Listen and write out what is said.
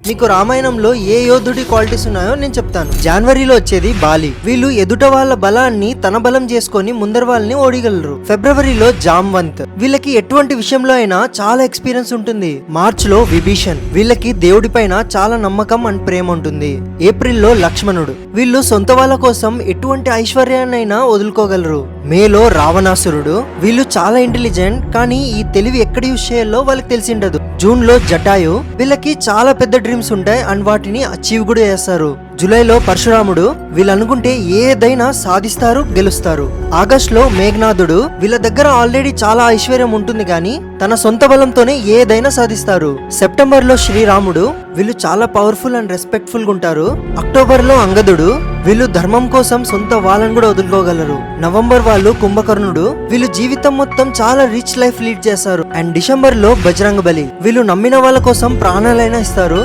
మీకు రామాయణంలో ఏ యోధుడి క్వాలిటీస్ ఉన్నాయో నేను చెప్తాను. జనవరిలో వచ్చేది బాలి. వీళ్ళు ఎదుట వాళ్ళ బలాన్ని తన బలం చేసుకొని ముందర వాళ్ళని ఓడిగలరు. ఫిబ్రవరిలో జాంవంత్. వీళ్ళకి ఎటువంటి విషయంలో అయినా చాలా ఎక్స్పీరియన్స్ ఉంటుంది. మార్చ్ లో విభీషణ్. వీళ్ళకి దేవుడి పైన చాలా నమ్మకం అండ్ ప్రేమ ఉంటుంది. ఏప్రిల్లో లక్ష్మణుడు. వీళ్ళు సొంత వాళ్ళ కోసం ఎటువంటి ఐశ్వర్యాన్నైనా వదులుకోగలరు. మేలో రావణాసురుడు. వీళ్ళు చాలా ఇంటెలిజెంట్, కానీ ఈ తెలివి ఎక్కడ యూజ్ చేయాలో వాళ్ళకి తెలిసి ఉండదు. జూన్ లో జటాయు. వీళ్ళకి చాలా పెద్ద డ్రీమ్స్ ఉంటాయి అండ్ వాటిని అచీవ్ కూడా చేస్తారు. జూలైలో పరశురాముడు. వీళ్ళు అనుకుంటే ఏదైనా సాధిస్తారు, గెలుస్తారు. ఆగస్ట్ లో మేఘనాథుడు. వీళ్ళ దగ్గర ఆల్రెడీ చాలా ఐశ్వర్యం ఉంటుంది కానీ తన సొంత బలంతోనే ఏదైనా సాధిస్తారు. సెప్టెంబర్ లో శ్రీరాముడు. వీళ్ళు చాలా పవర్ఫుల్ అండ్ రెస్పెక్ట్ఫుల్ గా ఉంటారు. అక్టోబర్ లో అంగదుడు. వీళ్ళు ధర్మం కోసం సొంత వాళ్ళని కూడా వదులుకోగలరు. నవంబర్ వాళ్ళు కుంభకర్ణుడు. వీళ్ళు జీవితం మొత్తం చాలా రిచ్ లైఫ్ లీడ్ చేస్తారు. అండ్ డిసెంబర్ లో బజరంగబలి. వీళ్ళు నమ్మిన వాళ్ళ కోసం ప్రాణాలైనా ఇస్తారు.